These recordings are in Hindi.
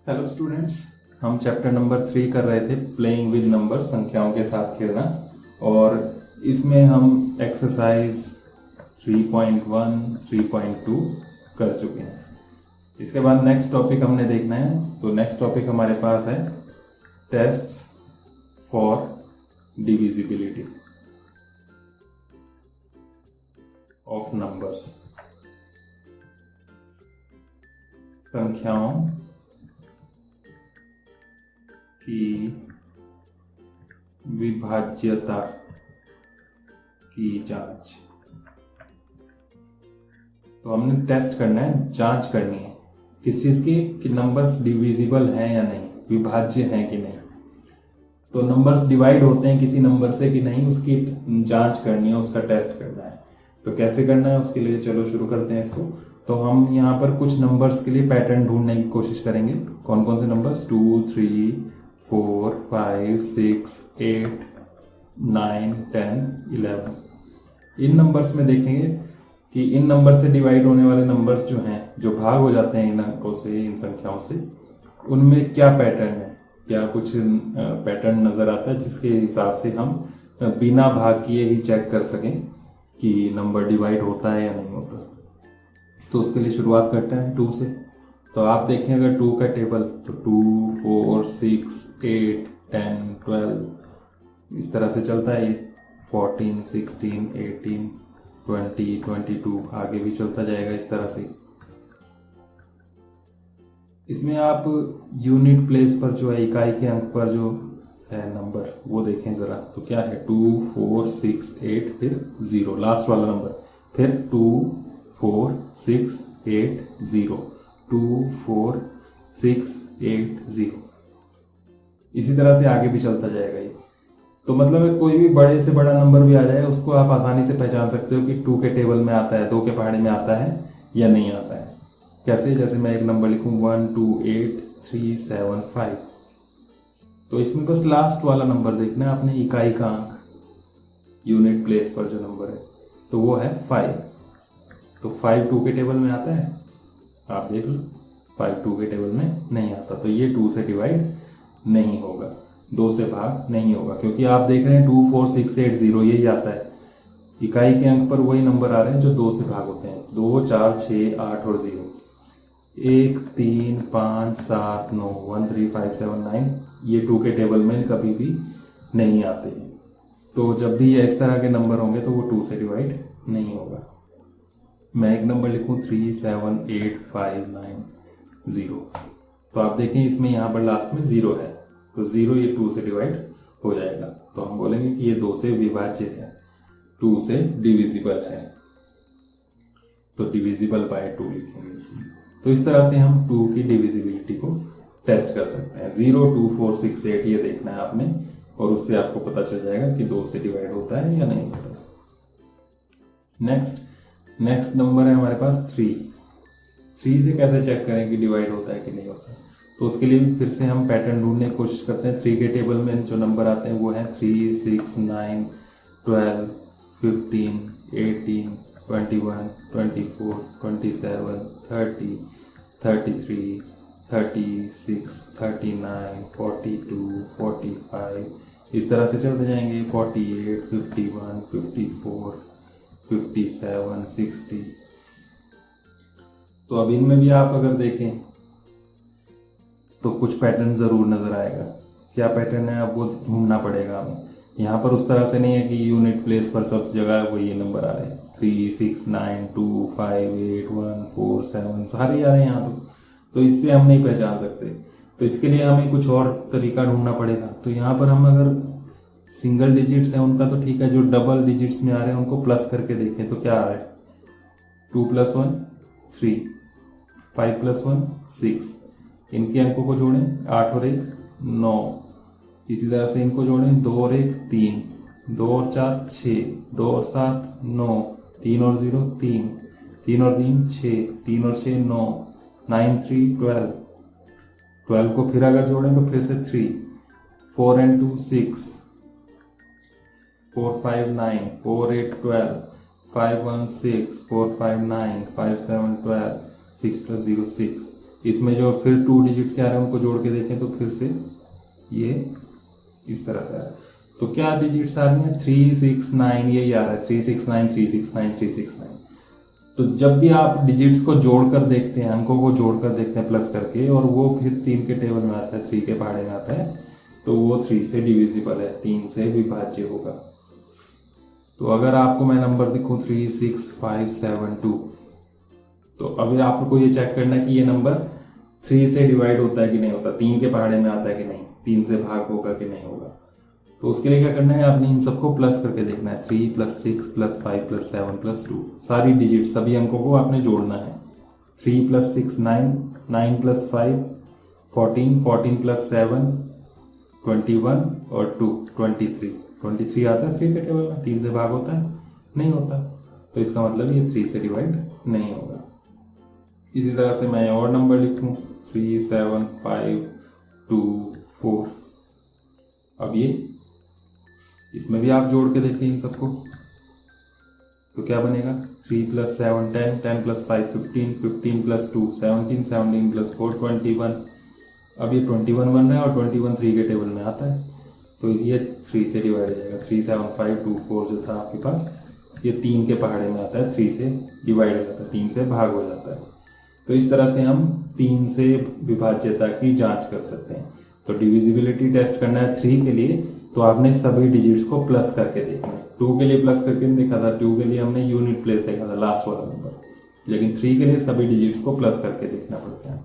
हेलो स्टूडेंट्स, हम चैप्टर नंबर 3 कर रहे थे प्लेइंग विद नंबर, संख्याओं के साथ खेलना। और इसमें हम एक्सरसाइज 3.1 3.2 कर चुके हैं। इसके बाद नेक्स्ट टॉपिक हमने देखना है। तो नेक्स्ट टॉपिक हमारे पास है tests for divisibility of numbers, संख्याओं की विभाज्यता की जांच। तो हमने टेस्ट करना है, जांच करनी है किस चीज की, कि नंबर्स डिविजिबल हैं या नहीं, विभाज्य हैं कि नहीं। तो नंबर्स डिवाइड होते हैं किसी नंबर से कि नहीं, उसकी जांच करनी है, उसका टेस्ट करना है। तो कैसे करना है उसके लिए चलो शुरू करते हैं इसको। तो हम यहाँ पर कुछ नंबर्स के लिए पैटर्न ढूंढने की कोशिश करेंगे। कौन कौन से नंबर्स, 2, 3, 4, 5, 6, 8, 9, 10, 11। इन नंबर्स में देखेंगे कि इन नंबर से डिवाइड होने वाले नंबर्स जो हैं, जो भाग हो जाते हैं इन अंकों से, इन संख्याओं से, उनमें क्या पैटर्न है, क्या कुछ पैटर्न नजर आता है जिसके हिसाब से हम बिना भाग किए ही चेक कर सकें कि नंबर डिवाइड होता है या नहीं होता। तो उसके लिए शुरुआत करते हैं 2 से। तो आप देखें अगर 2 का टेबल, तो 2, 4, 6, 8, 10, 12 इस तरह से चलता है। ये 14, 16, 18, 20, 22 आगे भी चलता जाएगा इस तरह से। इसमें आप यूनिट प्लेस पर जो है, इकाई के अंक पर जो है नंबर, वो देखें जरा। तो क्या है, 2, 4, 6, 8, फिर 0 लास्ट वाला नंबर, फिर 2, 4, 6, 8, 0, 2, 4, 6, 8, 0। इसी तरह से आगे भी चलता जाएगा ये। तो मतलब कोई भी बड़े से बड़ा नंबर भी आ जाए, उसको आप आसानी से पहचान सकते हो कि 2 के टेबल में आता है, 2 के पहाड़े में आता है या नहीं आता है। कैसे, जैसे मैं एक नंबर लिखूं 1, 2, 8, 3, 7, 5। तो इसमें बस लास्ट वाला नंबर देखना है आपने, इकाई का अंक, यूनिट प्लेस पर जो नंबर है, तो वो है 5। तो 5 2 के टेबल में आता है, आप देख लो। 5 2 के टेबल में नहीं आता, तो ये 2 से डिवाइड नहीं होगा, 2 से भाग नहीं होगा, क्योंकि आप देख रहे हैं 2, 4, 6, 8, 0 यही आता है। इकाई के अंक पर वही नंबर आ रहे हैं जो 2 से भाग होते हैं, 2, 4, 6, 8 और 0। 1, 3, 5, 7, 9, 1, 3, 5, 7, 9 ये 2 के टेबल में कभी भी नहीं आते हैं। तो जब भी इस तरह के नंबर होंगे तो वो 2 से डिवाइड नहीं होगा। मैं एक नंबर लिखूं 3, 7, 8, 5, 9, 0। तो आप देखें इसमें यहाँ पर लास्ट में 0 है, तो 0 ये 2 से डिवाइड हो जाएगा। तो हम बोलेंगे कि ये 2 से विभाज्य है, 2 से डिविजिबल है। तो डिविजिबल बाय 2 लिखेंगे इसमें। तो इस तरह से हम 2 की डिविजिबिलिटी को टेस्ट कर सकते हैं। 0, 2, 4, 6, 8 ये देखना है आपने, और उससे आपको पता चल जाएगा कि 2 से डिवाइड होता है या नहीं होता। नेक्स्ट नंबर है हमारे पास 3। 3 से कैसे चेक करें कि डिवाइड होता है कि नहीं होता है। तो उसके लिए फिर से हम पैटर्न ढूंढने की कोशिश करते हैं। 3 के टेबल में जो नंबर आते हैं वो हैं 3, 6, 9, 12, 15, 18, 21, 24, 27, 30, 33, 36, 39, 42, 45 इस तरह से चलते जाएंगे। 48, 51, 54, 57, 60। तो अब इनमें भी आप अगर देखें तो कुछ पैटर्न जरूर नजर आएगा। क्या पैटर्न है, अब वो ढूंढना पड़ेगा हमें। यहाँ पर उस तरह से नहीं है कि यूनिट प्लेस पर सब जगह वो ये नंबर आ रहे हैं, 3, 6, 9, 2, 5, 8, 1, 4, 7 सारे आ रहे हैं यहाँ। तो इससे हम नहीं पहचान सकते। तो इसके लिए हमें कुछ और तरीका ढूंढना पड़ेगा। तो यहाँ पर हम अगर सिंगल डिजिट्स हैं उनका तो ठीक है, जो डबल डिजिट्स में आ रहे हैं उनको प्लस करके देखें तो क्या आ रहा है, 2 + 1 3, 5 + 1 6। इनके अंकों को जोड़ें, 8 और 1 9। इसी तरह से इनको जोड़ें, 2 और 1 3, 2 और 4 6, 2 और 7 9, 3 और 0 3, 3 और 3 6, 3 और 6 9, 9 3 12। 12 को फिर अगर जोड़ें तो फिर से 3, 4 and 2 6, 4 5 9, 4 8 12, 5 1 6, 4 5 9, 5 7 12, 6 + 0 6। इसमें जो फिर 2 डिजिट के आ रहे हैं उनको जोड़ के देखें तो फिर से ये इस तरह से आ रहा है। तो क्या डिजिट्स आ रही हैं 369, यही आ रहा है 369 369 369। तो जब भी आप डिजिट्स को जोड़कर देखते हैं, अंकों को जोड़कर देखते हैं प्लस करके, और वो फिर 3 के टेबल में आता है, 3 के पहाड़े में आता है, तो वो 3 से डिविजिबल है, 3 से विभाज्य होगा। तो अगर आपको मैं नंबर दिखूं 36572, तो अभी आपको ये चेक करना है कि ये नंबर 3 से डिवाइड होता है कि नहीं होता, 3 के पहाड़े में आता है कि नहीं, 3 से भाग होगा कि नहीं होगा। तो उसके लिए क्या करना है, आपने इन सबको प्लस करके देखना है। 3 + 6 + 5 + 7 + 2, सारी डिजिट सभी अंकों को आपने जोड़ना है। 3 + 6 9, 9 + 5 14, 14 + 7 21 और 2 23। 23 आता है 3 के टेबल में, 3 से भाग होता है नहीं होता, तो इसका मतलब ये 3 से डिवाइड नहीं होगा। इसी तरह से मैं और नंबर लिखूं 3 7 5 2 4। अब ये इसमें भी आप जोड़ के देखें इन सबको, तो क्या बनेगा 3 + 7 10, 10 + 5 15, 15 + 2 17, 17 + 4 21। अब ये 21 बन रहा है और 21 3 के टेबल में आता है, तो ये 3 से डिवाइड हो जाएगा। 3 7 5 2 4 जो था आपके पास, ये 3 के पहाड़े में आता है, 3 से डिवाइड हो जाता है, 3 से भाग हो जाता है। तो इस तरह से हम 3 से विभाज्यता की जांच कर सकते हैं। तो डिविजिबिलिटी टेस्ट करना है 3 के लिए, तो आपने सभी डिजिट्स को प्लस करके देखना है। 2 के लिए प्लस करके नहीं देखा था, 2 के लिए हमने यूनिट प्लेस देखा था, लास्ट वाला नंबर, लेकिन 3 के लिए सभी डिजिट्स को प्लस करके देखना पड़ता है।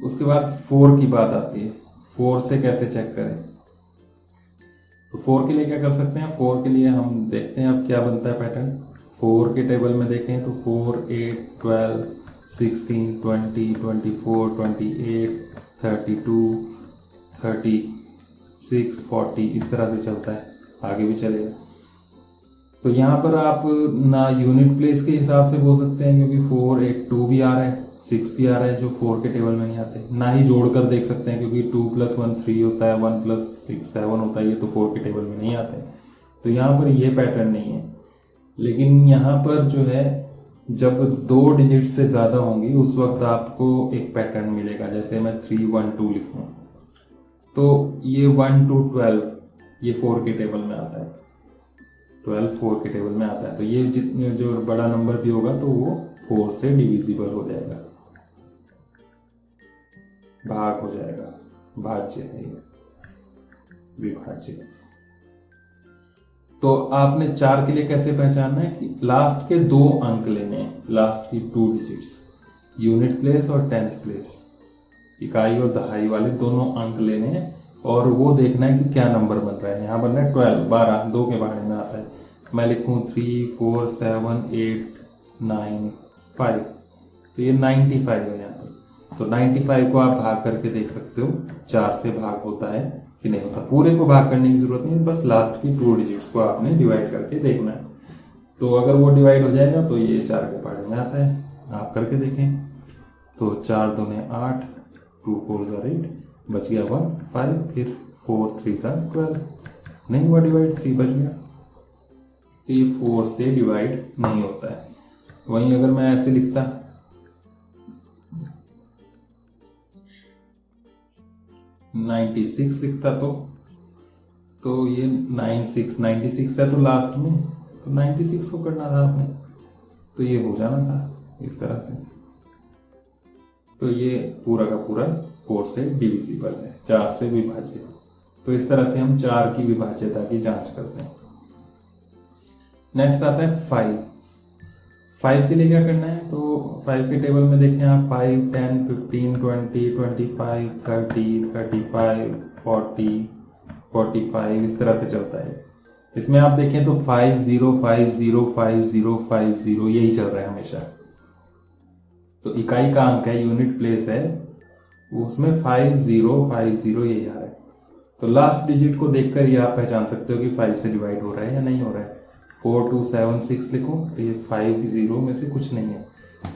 उसके बाद 4 की बात आती है, 4 से कैसे चेक करें। तो 4 के लिए क्या कर सकते हैं, 4 के लिए हम देखते हैं अब क्या बनता है पैटर्न। 4 के टेबल में देखें तो 4 8 12 16 20 24 28 32 36 40 इस तरह से चलता है, आगे भी चलेगा। तो यहाँ पर आप ना यूनिट प्लेस के हिसाब से बोल सकते हैं, क्योंकि 4 8 2 भी आ रहा है, 6 भी आ रहा है, जो 4 के टेबल में नहीं आते। ना ही जोड़कर देख सकते हैं, क्योंकि 2 + 1 3 होता है, 1 + 6 7 होता है, ये तो 4 के टेबल में नहीं आते। तो यहाँ पर ये पैटर्न नहीं है। लेकिन यहाँ पर जो है, जब 2 डिजिट से ज़्यादा होंगी उस वक्त आपको एक पैटर्न मिलेगा। जैसे मैं 3 1 2 लिखूँ, तो ये 1 to 12 ये 4 के टेबल में आता है, 12 4 के टेबल में आता है। तो ये जितने जो बड़ा नंबर भी होगा तो वो 4 से डिविजिबल हो जाएगा, भाग हो जाएगा, भाज्य है ये, विभाज्य। तो आपने 4 के लिए कैसे पहचानना है कि लास्ट के 2 अंक लेने हैं, लास्ट की 2 डिजिट्स, यूनिट प्लेस और टेंथ प्लेस, इकाई और दहाई वाले दोनों अंक लेने हैं, और वो देखना है कि क्या नंबर बन रहा है। यहाँ बन रहा है 12 12, 2 के पहाड़े में आता है। मैं लिखूँ 3 4 7 8 9 5, तो ये 95 है यहाँ पर। तो 95 को आप भाग करके देख सकते हो 4 से भाग होता है कि नहीं होता। पूरे को भाग करने की जरूरत नहीं है, बस लास्ट की 2 डिजिट्स को आपने डिवाइड करके देखना है। तो अगर वो डिवाइड हो जाएगा तो ये 4 के पहाड़े में आता है, आप करके देखें। तो 4 दूने 8, 2 4 8, बच गया 1 5, फिर 4 3 12, नहीं हुआ डिवाइड, 3 बच गया। तो ये 4 से डिवाइड नहीं होता है। वहीं अगर मैं ऐसे लिखता 96 लिखता, तो ये 96 है, तो लास्ट में तो 96 को करना था आपने, तो ये हो जाना था इस तरह से। तो ये पूरा का पूरा 4 से डिविजिबल है, 4 से विभाज्य। तो इस तरह से हम 4 की विभाज्यता की जांच करते हैं। नेक्स्ट आता है 5। 5 के लिए क्या करना है, तो 5 के टेबल में देखें आप 5 10 15 20 25 30 35 40 45 इस तरह से चलता है। इसमें आप देखें तो 5 0 5 0 5 0 5 0 यही चल रहा है हमेशा। तो इकाई का अंक है, यूनिट प्लेस है, उसमें 5 0 5 0 यही आ रहा है। तो लास्ट डिजिट को देखकर ये आप पहचान सकते हो कि 5 से डिवाइड हो रहा है या नहीं हो रहा है। 4 2 7 6 लिखूं तो ये 5 0 में से कुछ नहीं है,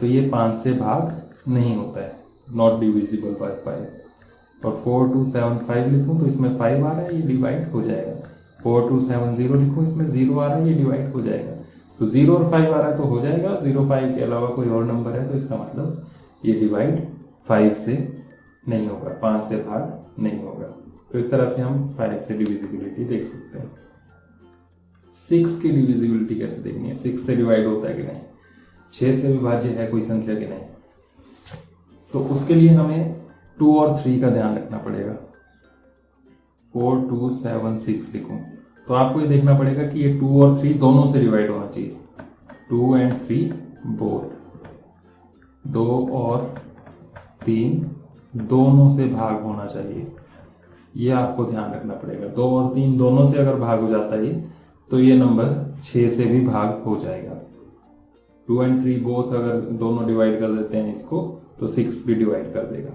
तो ये 5 से भाग नहीं होता है, नॉट डिविजिबल बाय 5। और 4 2 7 5 लिखूं तो इसमें 5 आ रहा है, ये डिवाइड हो जाएगा। 4 2 7 0 लिखूं, इसमें 0 आ रहा है, ये डिवाइड हो जाएगा। तो 0 और 5 आ रहा है तो हो जाएगा। 0 5 के अलावा कोई और नंबर है तो इसका मतलब ये डिवाइड 5 से नहीं होगा, 5 से भाग नहीं होगा। तो इस तरह से हम 5 से डिविजिबिलिटी देख सकते हैं। 6 की डिविजिबिलिटी कैसे देखनी है, 6 से डिवाइड होता है कि नहीं, 6 से विभाज्य है कोई संख्या कि नहीं। तो उसके लिए हमें 2 और 3 का ध्यान रखना पड़ेगा। 4 2 7 6 लिखूं तो आपको ये देखना पड़ेगा कि ये 2 और 3 दोनों से डिवाइड होना चाहिए। 2 and 3 बोथ, 2 और 3 दोनों से भाग होना चाहिए, ये आपको ध्यान रखना पड़ेगा। 2 और 3 दोनों से अगर भाग हो जाता है तो ये नंबर 6 से भी भाग हो जाएगा। 2 and 3 बोथ अगर दोनों डिवाइड कर देते हैं इसको तो 6 भी डिवाइड कर देगा।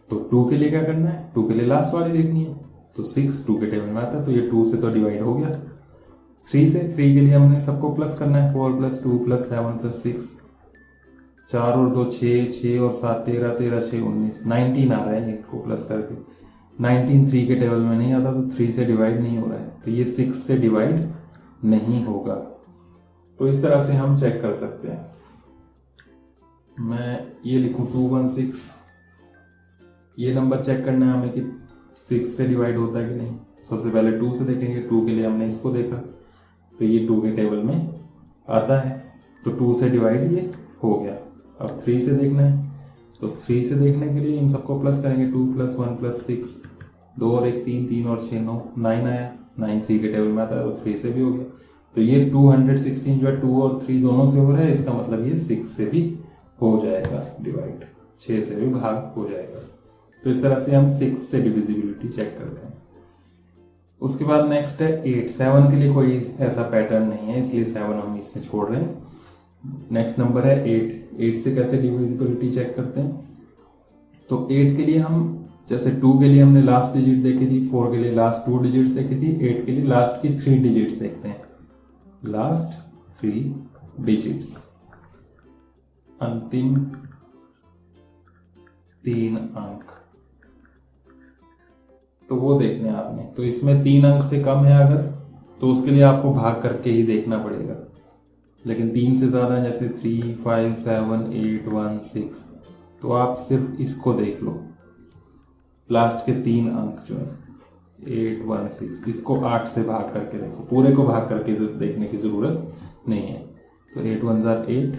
तो 2 के लिए क्या करना है, 2 के लिए लास्ट वाली देखनी है। तो 6 2 के टेबल में आता है तो ये 2 से तो डिवाइड हो गया। 3 के लिए हमने सबको प्लस करना है। 4 + 2 + 7 + 6, 4 और 2 6, 6 और 7 13, 13 6 19, 19 आ रहा है इसको प्लस करके। 19 3 के टेबल में नहीं आता तो 3 से डिवाइड नहीं हो रहा है, तो ये 6 से डिवाइड नहीं होगा। तो इस तरह से हम चेक कर सकते हैं। मैं ये लिखूं 216, ये नंबर चेक करना है हमें कि 6 से डिवाइड होता है कि नहीं। सबसे पहले 2 से देखेंगे, 2 के लिए हमने इसको देखा तो ये 2 के टेबल में आता है, तो 2 से डिवाइड ये हो गया। अब 3 से देखना है, तो 3 से देखने के लिए इन सबको प्लस करेंगे। 2 + 1 + 6, 2 और 1 3, 3 और 6 9, 9 आया। 9 3 के टेबल में आता है तो 3 से भी हो गया। तो ये 216 जो है 2 और 3 दोनों से हो रहा है, इसका मतलब ये 6 से भी हो जाएगा डिवाइड, 6 से भी भाग हो जाएगा। तो इस तरह से हम 6 से डिविजिबिलिटी चेक करते हैं। उसके बाद नेक्स्ट है 8। 7 के लिए कोई ऐसा पैटर्न नहीं है, इसलिए 7 हम इसमें छोड़ रहे हैं। नेक्स्ट नंबर है 8। 8 से कैसे डिविजिबिलिटी चेक करते हैं, तो 8 के लिए हम जैसे 2 के लिए हमने लास्ट डिजिट देखी थी, 4 के लिए लास्ट 2 डिजिट्स देखी थी, 8 के लिए लास्ट की 3 डिजिट्स देखते हैं। लास्ट 3 डिजिट्स, अंतिम 3 अंक, तो वो देखने आपने। तो इसमें 3 अंक से कम है अगर, तो उसके लिए आपको भाग करके ही देखना पड़ेगा। लेकिन 3 से ज्यादा जैसे 3 5 7 8 1 6, तो आप सिर्फ इसको देख लो, लास्ट के 3 अंक जो है 8 1 6, इसको 8 से भाग करके देखो, पूरे को भाग करके देखने की जरूरत नहीं है। तो 8 1 8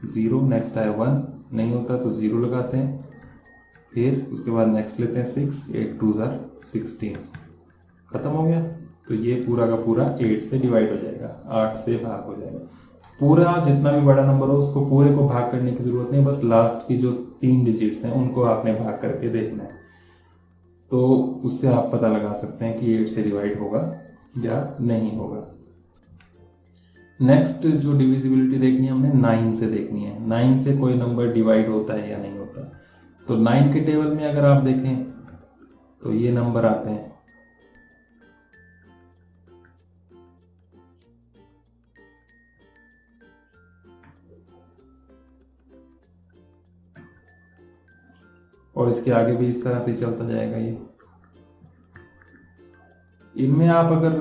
0, नेक्स्ट आया 1, नहीं होता तो 0 लगाते हैं। फिर उसके बाद नेक्स्ट लेते हैं 6, 8 2 16, खत्म हो गया। तो ये पूरा का पूरा 8 से डिवाइड हो जाएगा, 8 से भाग हो जाएगा। पूरा जितना भी बड़ा नंबर हो उसको पूरे को भाग करने की जरूरत नहीं, बस लास्ट की जो 3 डिजिट्स हैं उनको आपने भाग करके देखना है। तो उससे आप पता लगा सकते हैं कि 8 से डिवाइड होगा या नहीं होगा। नेक्स्ट जो डिविजिबिलिटी देखनी है हमने 9 से देखनी है। 9 से कोई नंबर डिवाइड होता है या नहीं होता। तो 9 के टेबल में अगर आप देखें तो ये नंबर आते हैं, और इसके आगे भी इस तरह से चलता जाएगा। ये इनमें आप अगर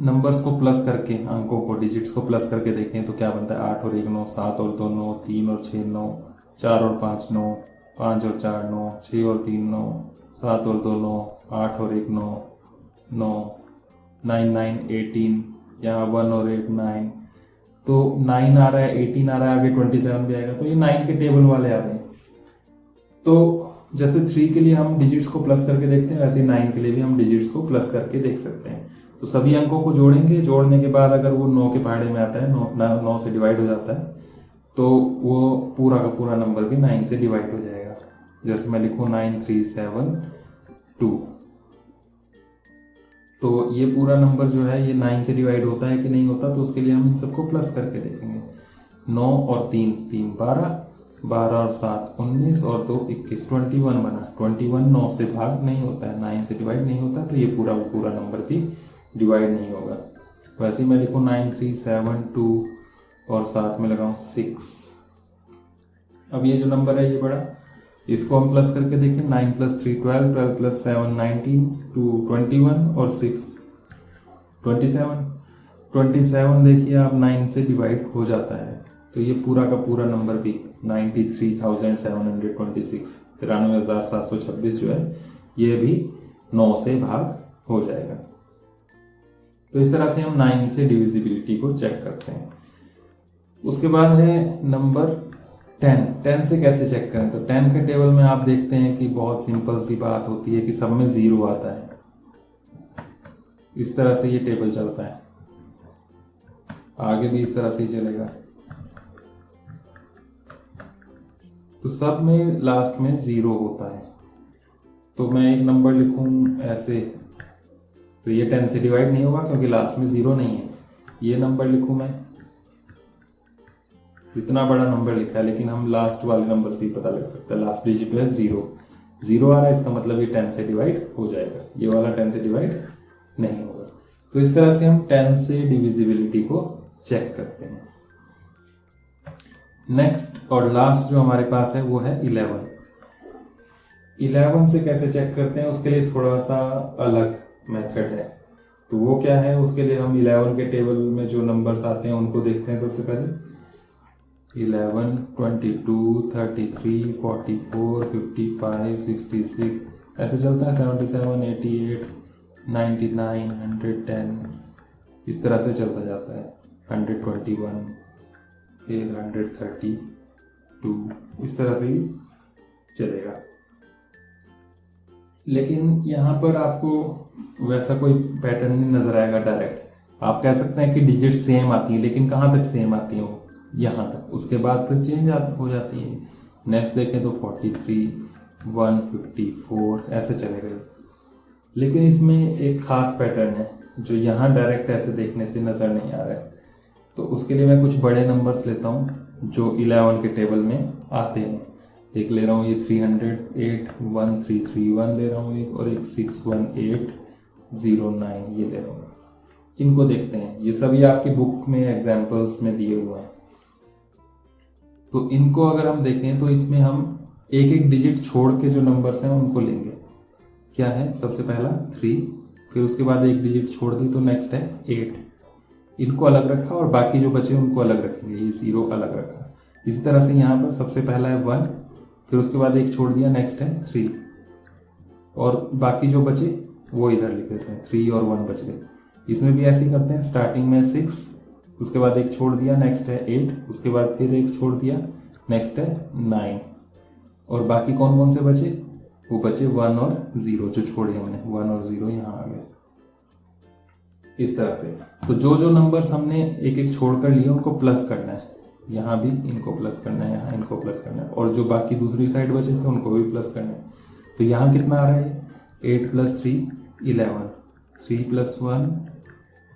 नंबर्स को प्लस करके, अंकों को, डिजिट्स को प्लस करके देखें तो क्या बनता है 8 और 1 9, 7 और 2 9, 3 और 6 9, 4 और 5 9, 5 और 4 9, 6 और 3 9, 7 और 2 9, 8 और 1 9 9, 9 9 18, यहाँ 1 और 8 9, तो 9 आ रहा है, 18 आ रहा है, आगे 27 भी आएगा। तो ये 9 के टेबल वाले आ रहे हैं। तो जैसे 3 के लिए हम डिजिट्स को प्लस करके देखते हैं, वैसे 9 के लिए भी हम डिजिट्स को प्लस करके देख सकते हैं। तो सभी अंकों को जोड़ेंगे, जोड़ने के बाद अगर वो 9 के पहाड़े में आता है, 9 से डिवाइड हो जाता है, तो वो पूरा का पूरा नंबर भी 9 से डिवाइड हो जाएगा। जैसे मैं लिखूं 9372, तो ये पूरा नंबर जो है ये 9 से डिवाइड होता है कि नहीं होता, तो उसके लिए हम इन सबको प्लस करके देखेंगे। 9 और 3 3 12, 12 और 7 19 और 2 21, 21 बना। 21 9 से भाग नहीं होता है, 9 से डिवाइड नहीं होता, तो ये पूरा नंबर भी डिवाइड नहीं होगा। वैसे ही मैं लिखूं 9372 और साथ में लगाऊं 6। अब ये जो नंबर है ये बड़ा, इसको हम प्लस करके देखें। 9 + 3 12, 12 + 7 19, 2 21 और 6 27। 27 देखिए आप 9 से डिवाइड हो जाता है, तो ये पूरा का पूरा नंबर भी 93,726 93,726 जो है ये भी 9 से भाग हो जाएगा। तो इस तरह से हम 9 से डिविजिबिलिटी को चेक करते हैं। उसके बाद है नंबर 10। 10 से कैसे चेक करें? तो 10 के टेबल में आप देखते हैं कि बहुत सिंपल सी बात होती है कि सब में 0 आता है। इस तरह से ये टेबल चलता है, आगे भी इस तरह से ही चलेगा। तो सब में लास्ट में 0 होता है। तो मैं एक नंबर लिखूं ऐसे, तो ये 10 से डिवाइड नहीं होगा क्योंकि लास्ट में 0 नहीं है। ये नंबर लिखूं मैं, इतना बड़ा नंबर लिखा है लेकिन हम लास्ट वाले नंबर से ही पता लग सकता है। लास्ट डिजिट है 0 आ रहा है, इसका मतलब ये 10 से डिवाइड हो जाएगा। ये वाला 10 से डिवाइड नहीं होगा। तो इस तरह से हम 10 से डिविजिबिलिटी को चेक करते हैं। नेक्स्ट और लास्ट जो हमारे पास है वो है 11। 11 से कैसे चेक करते हैं उसके लिए थोड़ा सा अलग मेथड है। तो वो क्या है? उसके लिए हम 11 के टेबल में जो नंबर्स आते हैं उनको देखते हैं। सबसे पहले 11, 22, 33, 44, 55, 66 ऐसे चलता है। 77, 88, 99, 110 इस तरह से चलता जाता है। 121 फिर 132 इस तरह से ही चलेगा। लेकिन यहाँ पर आपको वैसा कोई पैटर्न नहीं नजर आएगा डायरेक्ट। आप कह सकते हैं कि डिजिट सेम आती है, लेकिन कहाँ तक सेम आती है? वो यहाँ तक। उसके बाद फिर चेंज हो जाती है। नेक्स्ट देखें तो 43, 154 ऐसे चलेगा। लेकिन इसमें एक खास पैटर्न है जो यहाँ डायरेक्ट ऐसे देखने से नजर नहीं आ रहा है। तो उसके लिए मैं कुछ बड़े नंबर्स लेता हूँ जो 11 के टेबल में आते हैं। एक ले रहा हूँ ये 308, 1331 ले रहा हूँ एक, और एक 61809 ये ले रहा हूँ। इनको देखते हैं। ये सभी आपकी बुक में एग्जाम्पल्स में दिए हुए हैं। तो इनको अगर हम देखें तो इसमें हम एक एक डिजिट छोड़ के जो नंबर्स हैं उनको लेंगे। क्या है? सबसे पहला 3, फिर उसके बाद एक डिजिट छोड़ दी तो नेक्स्ट है 8। इनको अलग रखा और बाकी जो बचे उनको अलग रखेंगे। ये 0 अलग रखा। इसी तरह से यहाँ पर सबसे पहला है 1, फिर उसके बाद एक छोड़ दिया, नेक्स्ट है 3, और बाकी जो बचे वो इधर लिख देते हैं। 3 और 1 बच गए। इसमें भी ऐसे ही करते हैं। स्टार्टिंग में 6, उसके बाद एक छोड़ दिया, नेक्स्ट है 8, उसके बाद फिर एक छोड़ दिया, नेक्स्ट है 9, और बाकी कौन कौन से बचे? वो बचे 1 और 0 जो छोड़े हमने। 1 और 0 यहाँ आ गए। इस तरह से तो जो जो नंबर्स हमने एक एक छोड़कर लिए उनको प्लस करना है। यहाँ भी इनको प्लस करना है, यहाँ इनको प्लस करना है, और जो बाकी दूसरी साइड बचे थे उनको भी प्लस करना है। तो यहाँ कितना आ रहा है? 8 + 3 11, 3 + 1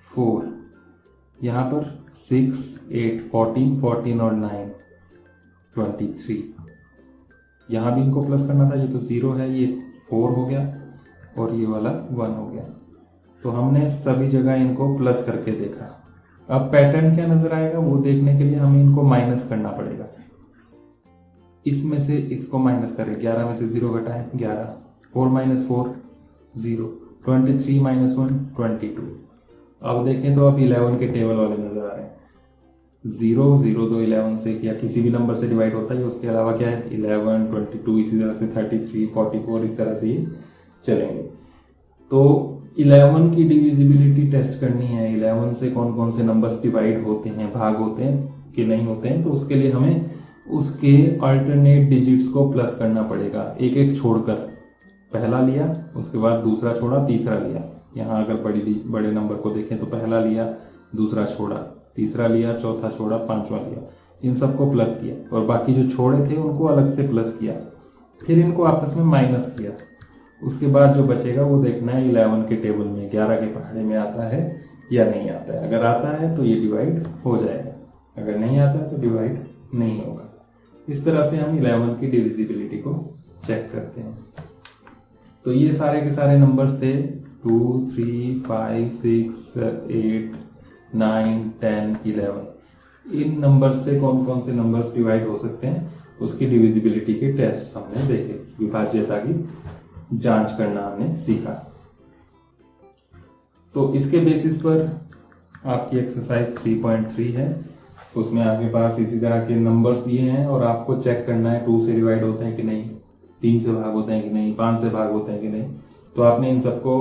4, यहाँ पर 6, 8 14, 14 और 9 23। यहाँ भी इनको प्लस करना था। ये तो 0 है, ये 4 हो गया और ये वाला 1 हो गया। तो हमने सभी जगह इनको प्लस करके देखा। अब पैटर्न क्या नजर आएगा वो देखने के लिए हमें इनको माइनस करना पड़ेगा। इसमें से इसको माइनस करें। 11 में से 0 घटाएं 11, 4 - 4 0, 23 - 1 22। अब देखें तो अब 11 के टेबल वाले नजर आ रहे हैं। 0 0 तो 11 से या किसी भी नंबर से डिवाइड होता है। उसके अलावा क्या है? 11, 22 इसी तरह से 33, 44 इस तरह से ये चलेंगे। तो 11 की डिविजिबिलिटी टेस्ट करनी है। 11 से कौन कौन से नंबर्स डिवाइड होते हैं, भाग होते हैं कि नहीं होते हैं। तो उसके लिए हमें उसके अल्टरनेट डिजिट्स को प्लस करना पड़ेगा। एक एक छोड़कर, पहला लिया, उसके बाद दूसरा छोड़ा, तीसरा लिया। यहाँ अगर बड़े नंबर को देखें तो पहला लिया, दूसरा छोड़ा, तीसरा लिया, चौथा छोड़ा, पांचवा लिया। इन सबको प्लस किया और बाकी जो छोड़े थे उनको अलग से प्लस किया। फिर इनको आपस में माइनस किया। उसके बाद जो बचेगा वो देखना है 11 के टेबल में 11 के पहाड़े में आता है या नहीं आता है। अगर आता है तो ये डिवाइड हो जाएगा, अगर नहीं आता है तो डिवाइड नहीं होगा। इस तरह से हम 11 की डिविजिबिलिटी को चेक करते हैं। तो ये सारे के सारे नंबर्स थे 2, 3, 5, 6, 8, 9, 10, 11। इन नंबर्स से कौन कौन से नंबर्स डिवाइड हो सकते हैं उसकी डिविजिबिलिटी के टेस्ट हमने देखे। विभाज्यता की जांच करना हमने सीखा। तो इसके बेसिस पर आपकी एक्सरसाइज 3.3 है। उसमें आपके पास इसी तरह के नंबर्स दिए हैं और आपको चेक करना है 2 से डिवाइड होते हैं कि नहीं, 3 से भाग होते हैं कि नहीं, 5 से भाग होते हैं कि नहीं। तो आपने इन सबको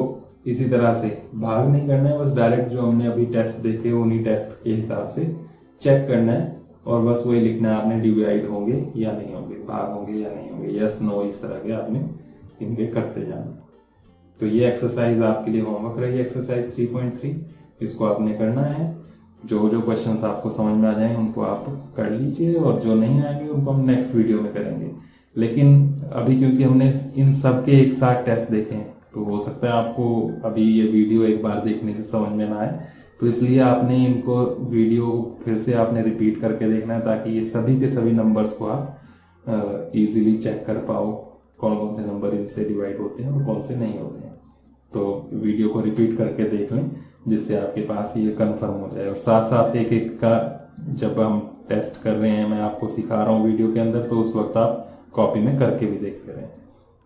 इसी तरह से भाग नहीं करना है, बस डायरेक्ट जो हमने अभी टेस्ट देखे उन्हीं टेस्ट के हिसाब से चेक करना है और बस वही लिखना है आपने, डिवाइड होंगे या नहीं होंगे, भाग होंगे या नहीं होंगे, यस नो, इस तरह के आपने इनके करते जाना। तो ये एक्सरसाइज आपके लिए होमवर्क रही, एक्सरसाइज 3.3। इसको आपने करना है। जो जो क्वेश्चंस आपको समझ में आ जाएंगे उनको आप कर लीजिए और जो नहीं आएंगे उनको हम नेक्स्ट वीडियो में करेंगे। लेकिन अभी क्योंकि हमने इन सब के एक साथ टेस्ट देखे हैं तो हो सकता है आपको अभी ये वीडियो एक बार देखने से समझ में ना आए, तो इसलिए आपने इनको वीडियो फिर से आपने रिपीट करके देखना है ताकि ये सभी के सभी नंबर्स को आप इजीली चेक कर पाओ कौन कौन से नंबर इनसे डिवाइड होते हैं और कौन से नहीं होते हैं। तो वीडियो को रिपीट करके देख लें जिससे आपके पास ये कंफर्म हो जाए। और साथ साथ एक एक का जब हम टेस्ट कर रहे हैं, मैं आपको सिखा रहा हूँ वीडियो के अंदर, तो उस वक्त आप कॉपी में करके भी देखते रहें।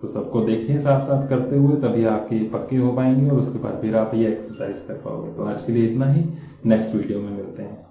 तो सबको देखिए साथ साथ करते हुए, तभी आपके पक्के हो पाएंगे और उसके बाद फिर आप ये एक्सरसाइज कर पाओगे। तो आज के लिए इतना ही, नेक्स्ट वीडियो में मिलते हैं।